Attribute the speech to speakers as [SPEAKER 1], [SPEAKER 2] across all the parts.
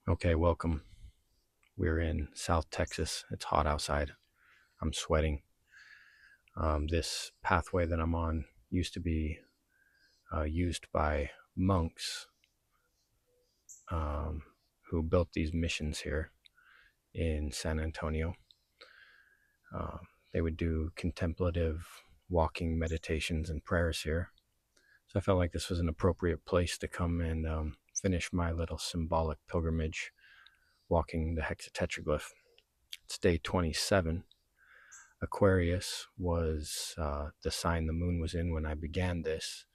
[SPEAKER 1] Okay, welcome. We're in South Texas. It's hot outside. I'm sweating. This pathway that I'm on used to be used by monks um, who built these missions here in San Antonio. They would do contemplative walking meditations and prayers here. So I felt like this was an appropriate place to come and finish my little symbolic pilgrimage walking the Hexatetraglyph. It's day 27. Aquarius was the sign the moon was in when I began this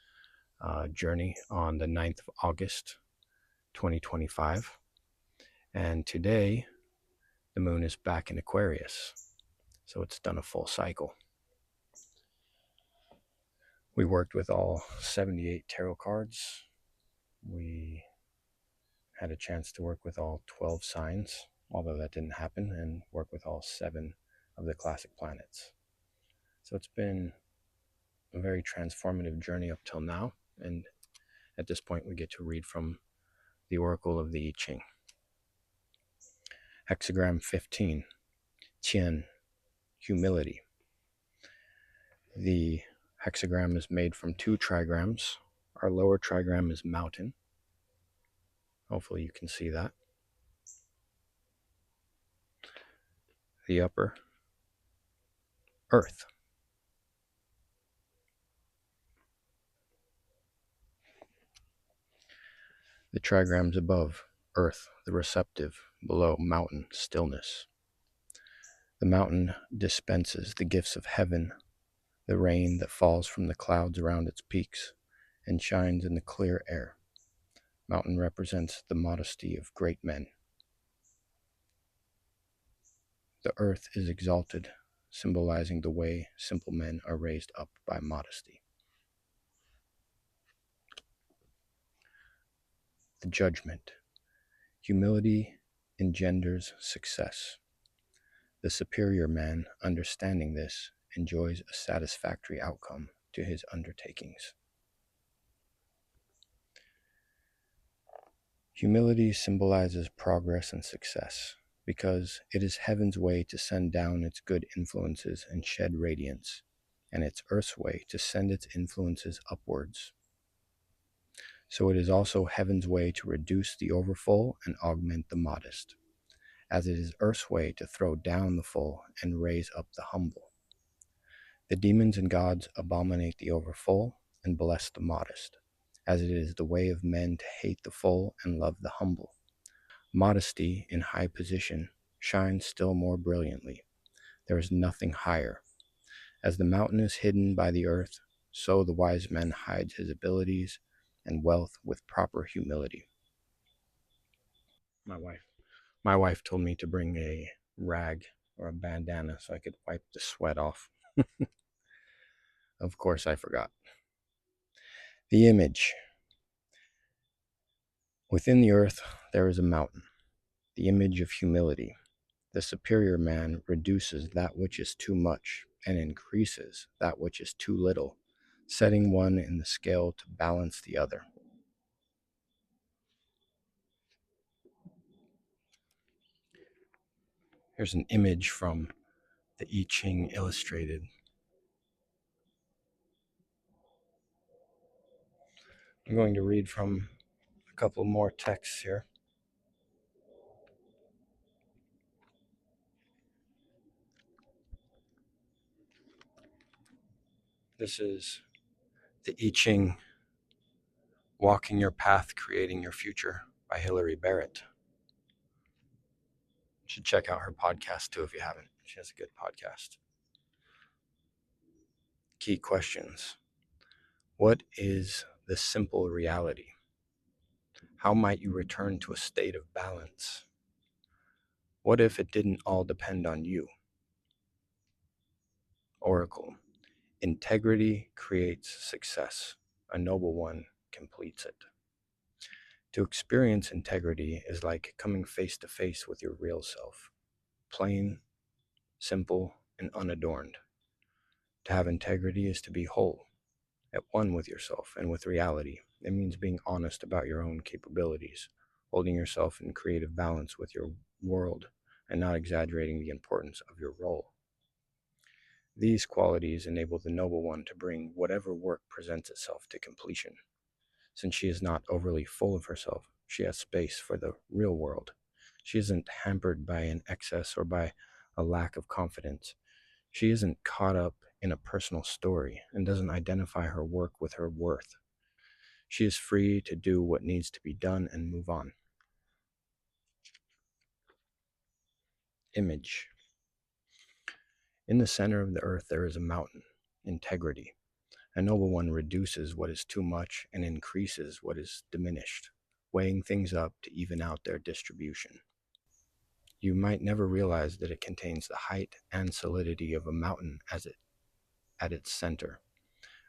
[SPEAKER 1] journey on the 9th of August, 2025. And today, the moon is back in Aquarius. So it's done a full cycle. We worked with all 78 tarot cards. We had a chance to work with all 12 signs, although that didn't happen, and work with all 7 of the classic planets. So it's been a very transformative journey up till now. And at this point, we get to read from the Oracle of the I Ching. Hexagram 15, Tian, humility. The hexagram is made from 2 trigrams. Our lower trigram is mountain. Hopefully you can see that. The upper, earth. The trigrams above, earth, the receptive, below, mountain, stillness. The mountain dispenses the gifts of heaven, the rain that falls from the clouds around its peaks and shines in the clear air. Mountain represents the modesty of great men. The earth is exalted, symbolizing the way simple men are raised up by modesty. The judgment. Humility engenders success. The superior man, understanding this, enjoys a satisfactory outcome to his undertakings. Humility symbolizes progress and success, because it is heaven's way to send down its good influences and shed radiance, and it's earth's way to send its influences upwards. So it is also heaven's way to reduce the overfull and augment the modest, as it is earth's way to throw down the full and raise up the humble. The demons and gods abominate the overfull and bless the modest, as it is the way of men to hate the full and love the humble. Modesty in high position shines still more brilliantly. There is nothing higher. As the mountain is hidden by the earth, so the wise man hides his abilities and wealth with proper humility. My wife told me to bring a rag or a bandana so I could wipe the sweat off. Of course, I forgot. The image. Within the earth, there is a mountain, the image of humility. The superior man reduces that which is too much and increases that which is too little, setting one in the scale to balance the other. Here's an image from the I Ching Illustrated. I'm going to read from a couple more texts here. This is the I Ching, Walking Your Path, Creating Your Future by Hilary Barrett. You should check out her podcast too if you haven't. She has a good podcast. Key questions. What is the simple reality? How might you return to a state of balance? What if it didn't all depend on you? Oracle. Integrity creates success. A noble one completes it. To experience integrity is like coming face to face with your real self. Plain, simple, and unadorned. To have integrity is to be whole, at one with yourself and with reality. It means being honest about your own capabilities, holding yourself in creative balance with your world and not exaggerating the importance of your role. These qualities enable the Noble One to bring whatever work presents itself to completion. Since she is not overly full of herself, she has space for the real world. She isn't hampered by an excess or by a lack of confidence. She isn't caught up in a personal story and doesn't identify her work with her worth. She is free to do what needs to be done and move on. Image. In the center of the earth there is a mountain, integrity. A Noble One reduces what is too much and increases what is diminished, weighing things up to even out their distribution. You might never realize that it contains the height and solidity of a mountain at its center.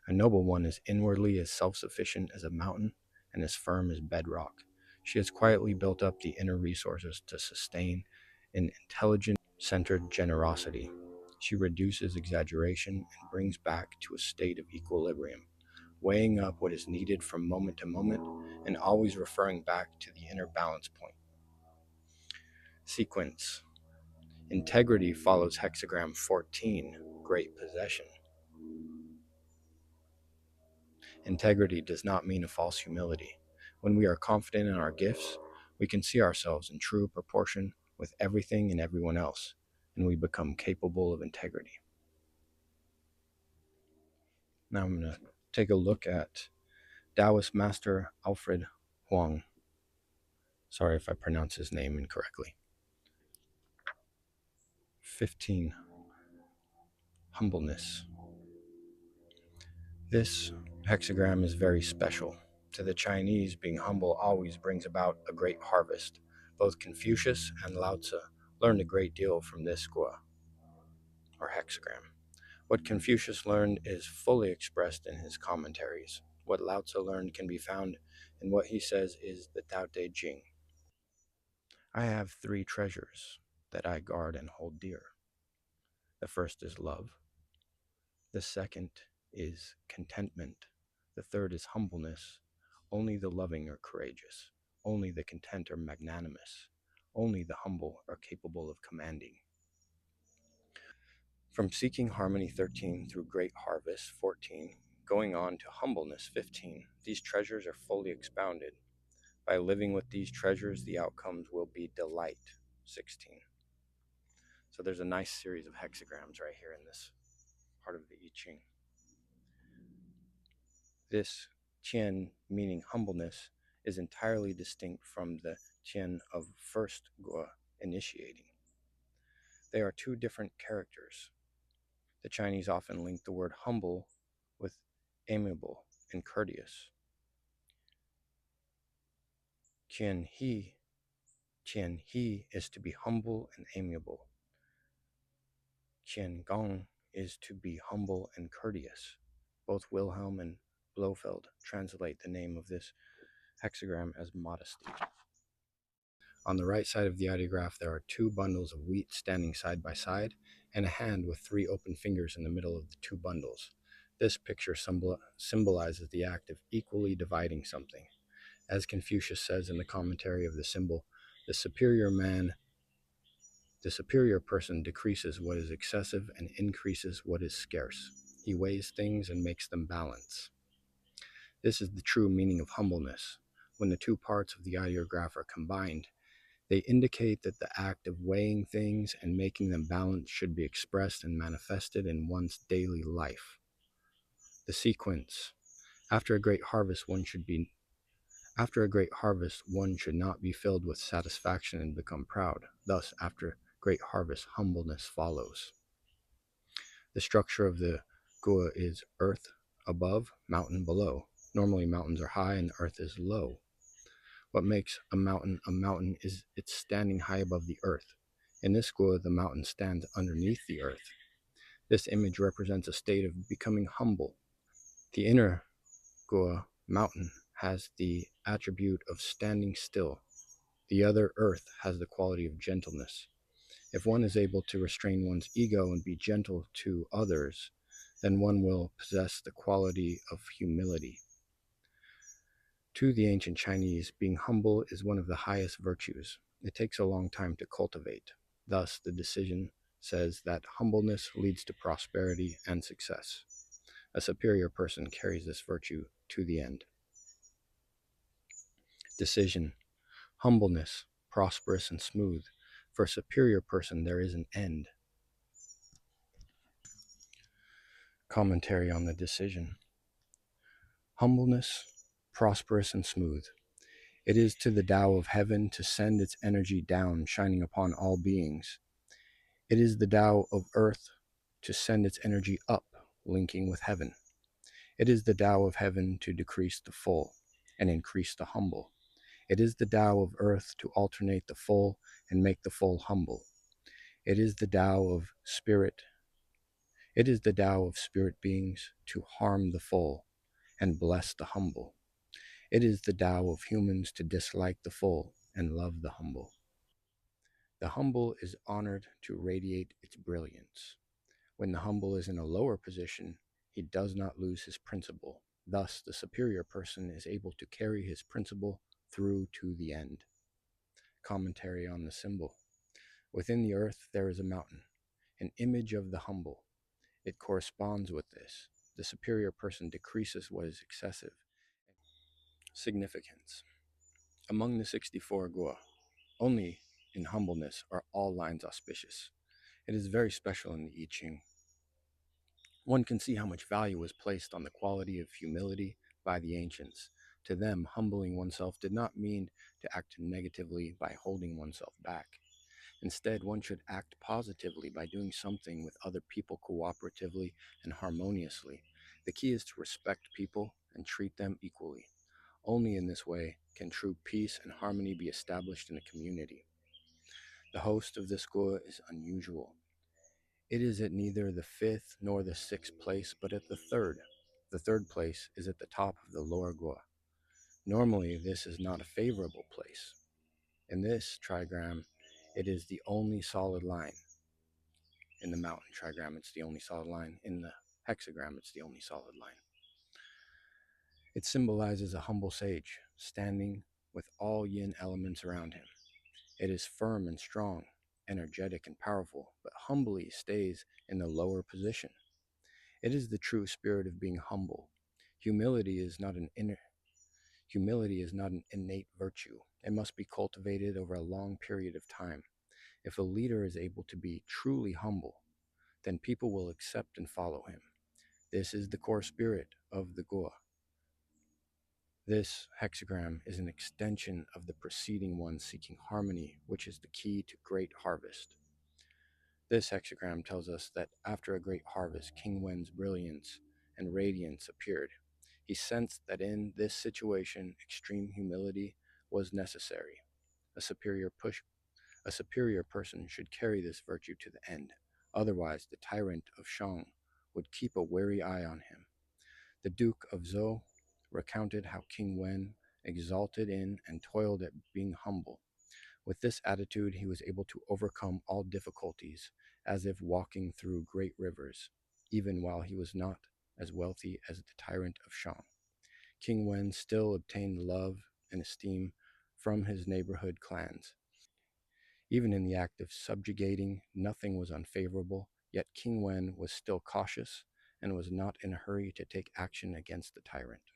[SPEAKER 1] A Noble One is inwardly as self-sufficient as a mountain and as firm as bedrock. She has quietly built up the inner resources to sustain an intelligent-centered generosity. She reduces exaggeration and brings back to a state of equilibrium, weighing up what is needed from moment to moment and always referring back to the inner balance point. Sequence. Integrity follows hexagram 14, great possession. Integrity does not mean a false humility. When we are confident in our gifts, we can see ourselves in true proportion with everything and everyone else, and we become capable of integrity. Now I'm going to take a look at Taoist Master Alfred Huang. Sorry if I pronounce his name incorrectly. 15. Humbleness. This hexagram is very special. To the Chinese, being humble always brings about a great harvest. Both Confucius and Lao Tzu learned a great deal from this gua, or hexagram. What Confucius learned is fully expressed in his commentaries. What Lao Tzu learned can be found in what he says is the Tao Te Ching. I have three treasures that I guard and hold dear. The first is love. The second is contentment. The third is humbleness. Only the loving are courageous. Only the content are magnanimous. Only the humble are capable of commanding. From seeking harmony 13 through great harvest 14, going on to humbleness 15, these treasures are fully expounded. By living with these treasures, the outcomes will be delight 16. So there's a nice series of hexagrams right here in this part of the I Ching. This Qian, meaning humbleness, is entirely distinct from the Qian of first Gua, initiating. They are two different characters. The Chinese often link the word humble with amiable and courteous. Qian He is to be humble and amiable. Qian Gong is to be humble and courteous. Both Wilhelm and Blofeld translate the name of this hexagram as modesty. On the right side of the ideograph, there are two bundles of wheat standing side by side, and a hand with three open fingers in the middle of the two bundles. This picture symbolizes the act of equally dividing something. As Confucius says in the commentary of the symbol, the superior person decreases what is excessive and increases what is scarce. He weighs things and makes them balance. This is the true meaning of humbleness. When the two parts of the ideograph are combined, they indicate that the act of weighing things and making them balance should be expressed and manifested in one's daily life. The sequence. After a great harvest, one should not be filled with satisfaction and become proud. Thus, after great harvest, humbleness follows. The structure of the Gua is earth above, mountain below. Normally, mountains are high and the earth is low. What makes a mountain is it's standing high above the earth. In this Gua, the mountain stands underneath the earth. This image represents a state of becoming humble. The inner Gua, mountain, has the attribute of standing still. The other, earth, has the quality of gentleness. If one is able to restrain one's ego and be gentle to others, then one will possess the quality of humility. To the ancient Chinese, being humble is one of the highest virtues. It takes a long time to cultivate. Thus, the decision says that humbleness leads to prosperity and success. A superior person carries this virtue to the end. Decision. Humbleness, prosperous and smooth. For a superior person, there is an end. Commentary on the decision. Humbleness, prosperous and smooth. It is to the Tao of heaven to send its energy down, shining upon all beings. It is the Tao of earth to send its energy up, linking with heaven. It is the Tao of heaven to decrease the full and increase the humble. It is the Tao of earth to alternate the full and make the full humble. It is the Tao of spirit. It is the Tao of spirit beings to harm the full and bless the humble. It is the Tao of humans to dislike the full and love the humble. The humble is honored to radiate its brilliance. When the humble is in a lower position, he does not lose his principle. Thus, the superior person is able to carry his principle through to the end. Commentary on the symbol. Within the earth there is a mountain, an image of the humble. It corresponds with this. The superior person decreases what is excessive. Significance. Among the 64 Gua, only in humbleness are all lines auspicious. It is very special in the I Ching. One can see how much value was placed on the quality of humility by the ancients. To them, humbling oneself did not mean to act negatively by holding oneself back. Instead, one should act positively by doing something with other people cooperatively and harmoniously. The key is to respect people and treat them equally. Only in this way can true peace and harmony be established in a community. The host of this Gua is unusual. It is at neither the 5th nor the 6th place, but at the 3rd. The 3rd place is at the top of the lower Gua. Normally, this is not a favorable place. In this trigram, it is the only solid line. In the mountain trigram, it's the only solid line. In the hexagram, it's the only solid line. It symbolizes a humble sage, standing with all yin elements around him. It is firm and strong, energetic and powerful, but humbly stays in the lower position. It is the true spirit of being humble. Humility is not an innate virtue. It must be cultivated over a long period of time. If a leader is able to be truly humble, then people will accept and follow him. This is the core spirit of the Gua. This hexagram is an extension of the preceding one, seeking harmony, which is the key to great harvest. This hexagram tells us that after a great harvest, King Wen's brilliance and radiance appeared. He sensed that in this situation, extreme humility was necessary. A superior person should carry this virtue to the end. Otherwise, the tyrant of Shang would keep a wary eye on him. The Duke of Zhou recounted how King Wen exalted in and toiled at being humble. With this attitude, he was able to overcome all difficulties, as if walking through great rivers, even while he was not as wealthy as the tyrant of Shang. King Wen still obtained love and esteem from his neighborhood clans. Even in the act of subjugating, nothing was unfavorable, yet King Wen was still cautious and was not in a hurry to take action against the tyrant.